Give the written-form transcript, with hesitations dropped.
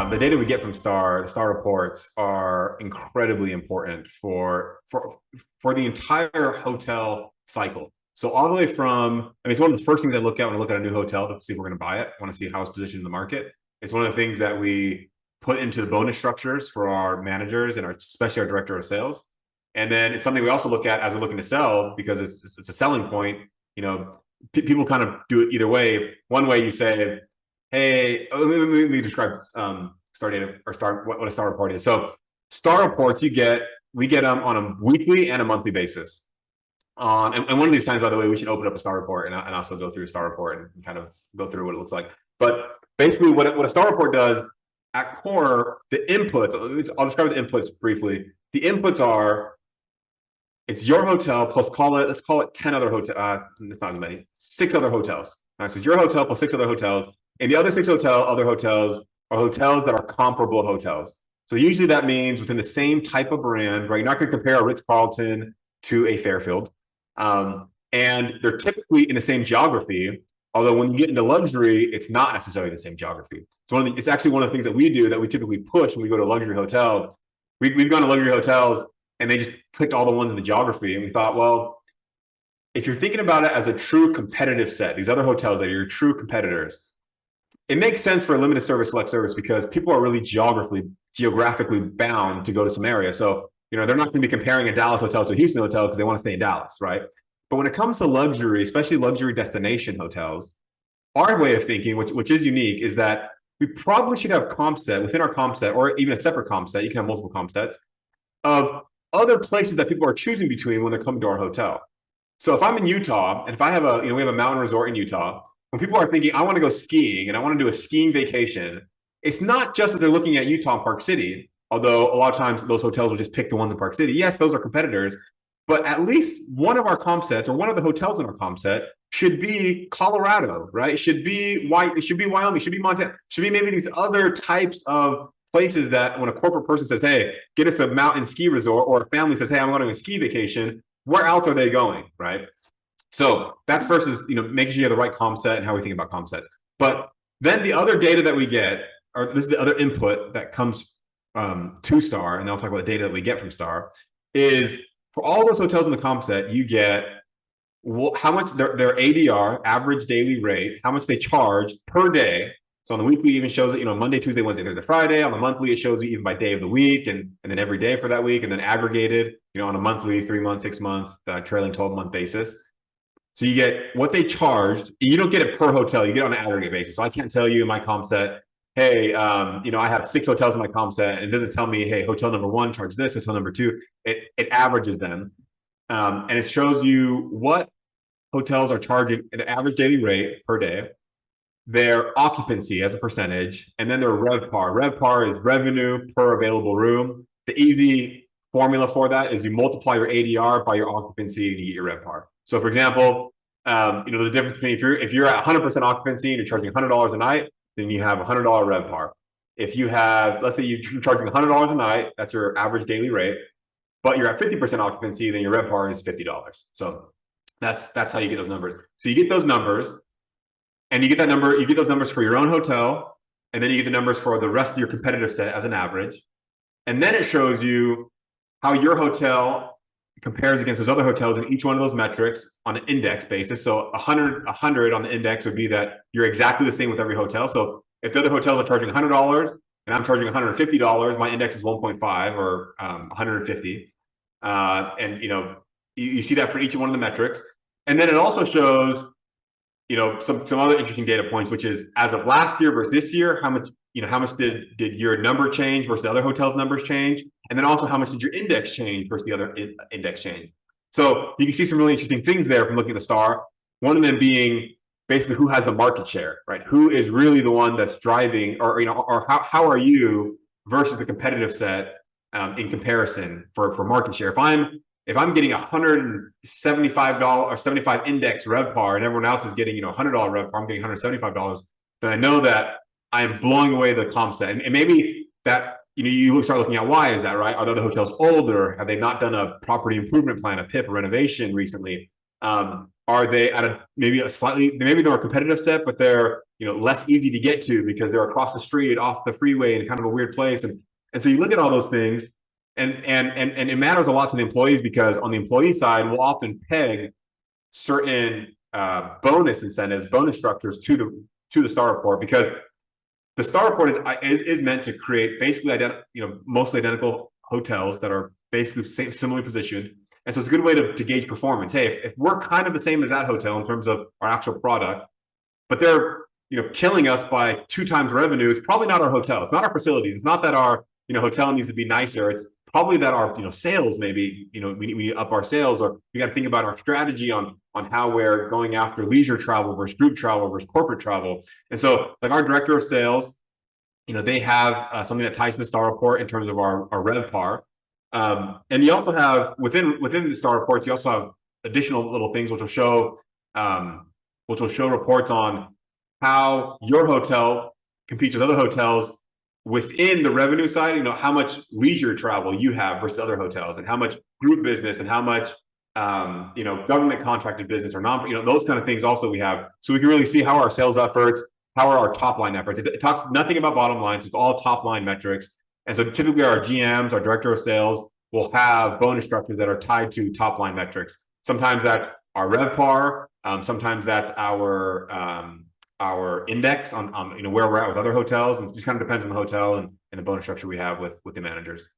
The data we get from the Star reports are incredibly important for the entire hotel cycle. So all the way from, I mean, it's one of the first things I look at when I look at a new hotel to see if we're going to buy it. I want to see how it's positioned in the market. It's one of the things that we put into the bonus structures for our managers and especially our director of sales. And then it's something we also look at as we're looking to sell because it's a selling point. You know, people kind of do it either way. One way you say, hey, let me describe star data or what a star report is. So star reports we get them on a weekly and a monthly basis. And one of these times, by the way, we should open up a star report and also go through a star report and kind of go through what it looks like. But basically, what a star report does at core, the inputs. I'll describe the inputs briefly. The inputs are, it's your hotel plus let's call it 10 other hotels. It's not as many, 6 other hotels. All right, so it's your hotel plus 6 other hotels. And the other 6 other hotels are hotels that are comparable hotels. So usually that means within the same type of brand, right? You're not going to compare a Ritz-Carlton to a Fairfield. And they're typically in the same geography. Although when you get into luxury, it's not necessarily the same geography. It's actually one of the things that we do that we typically push when we go to a luxury hotel. We've gone to luxury hotels and they just picked all the ones in the geography. And we thought, well, if you're thinking about it as a true competitive set, these other hotels that are your true competitors, it makes sense for a limited service, select service, because people are really geographically bound to go to some area. So, they're not going to be comparing a Dallas hotel to a Houston hotel because they want to stay in Dallas, right? But when it comes to luxury, especially luxury destination hotels, our way of thinking, which is unique, is that we probably should have comp set within our comp set, or even a separate comp set. You can have multiple comp sets of other places that people are choosing between when they're coming to our hotel. So if I'm in Utah and if I have we have a mountain resort in Utah, when people are thinking, I want to go skiing and I want to do a skiing vacation, it's not just that they're looking at Utah and Park City, although a lot of times those hotels will just pick the ones in Park City. Yes, those are competitors, but at least one of our comp sets or one of the hotels in our comp set should be Colorado, right? It should be Wyoming, it should be Montana, should be maybe these other types of places that when a corporate person says, hey, get us a mountain ski resort, or a family says, hey, I'm going on a ski vacation, where else are they going, right? So that's versus, making sure you have the right comp set and how we think about comp sets. But then the other data that we get, or this is the other input that comes to Star, and I'll talk about the data that we get from Star, is for all those hotels in the comp set, you get how much their ADR, average daily rate, how much they charge per day. So on the weekly, even shows it, Monday, Tuesday, Wednesday, Thursday, Friday. On the monthly, it shows you even by day of the week and then every day for that week, and then aggregated, on a monthly, 3-month, 6-month, trailing 12-month basis. So you get what they charged. You don't get it per hotel. You get it on an aggregate basis. So I can't tell you in my comp set, hey, I have 6 hotels in my comp set, and it doesn't tell me, hey, hotel number 1 charge this, hotel number 2. It averages them, and it shows you what hotels are charging the average daily rate per day, their occupancy as a percentage, and then their RevPAR. RevPAR is revenue per available room. The easy formula for that is you multiply your ADR by your occupancy and you get your RevPAR. So for example, the difference between if you're at 100% occupancy and you're charging $100 a night, then you have $100 RevPAR. If you have, let's say you're charging $100 a night, that's your average daily rate, but you're at 50% occupancy, then your RevPAR is $50. So that's how you get those numbers. So you get those numbers, and you get those numbers for your own hotel, and then you get the numbers for the rest of your competitive set as an average. And then it shows you how your hotel compares against those other hotels in each one of those metrics on an index basis. So 100 on the index would be that you're exactly the same with every hotel. So if the other hotels are charging $100 and I'm charging $150, my index is 1.5 or 150. And you see that for each one of the metrics. And then it also shows some other interesting data points, which is as of last year versus this year, how much did your number change versus the other hotels' numbers change? And then also how much did your index change versus the other index change? So you can see some really interesting things there from looking at the Star. One of them being basically who has the market share, right? Who is really the one that's driving, or how are you versus the competitive set in comparison for market share? If I'm getting $175 or 75 index RevPAR and everyone else is getting, $100 RevPAR, I'm getting $175, then I know that I am blowing away the comp set. And maybe that, you start looking at why is that, right? Are the other hotels older? Have they not done a property improvement plan, a PIP, a renovation recently? Are they at maybe they're a competitive set, but they're less easy to get to because they're across the street, off the freeway, in kind of a weird place. And so you look at all those things, and it matters a lot to the employees, because on the employee side, we'll often peg certain bonus incentives, bonus structures to the star report, because the star report is meant to create basically mostly identical hotels that are basically similarly positioned. And so it's a good way to gauge performance. Hey, if we're kind of the same as that hotel in terms of our actual product, but they're killing us by 2 times revenue, it's probably not our hotel. It's not our facilities. It's not that our hotel needs to be nicer. It's probably that our sales, maybe we need to up our sales, or we got to think about our strategy on how we're going after leisure travel versus group travel versus corporate travel. And so, like, our director of sales, they have something that ties to the star report in terms of our RevPAR. And you also have within the star reports, you also have additional little things which will show reports on how your hotel competes with other hotels within the revenue side. How much leisure travel you have versus other hotels, and how much group business, and how much government contracted business or non, those kind of things also we have, so we can really see how our sales efforts, how are our top line efforts. It talks nothing about bottom line, so it's all top line metrics. And so typically our GMs, our director of sales, will have bonus structures that are tied to top line metrics. Sometimes that's our RevPAR. Sometimes that's our index on where we're at with other hotels, and it just kind of depends on the hotel and the bonus structure we have with the managers.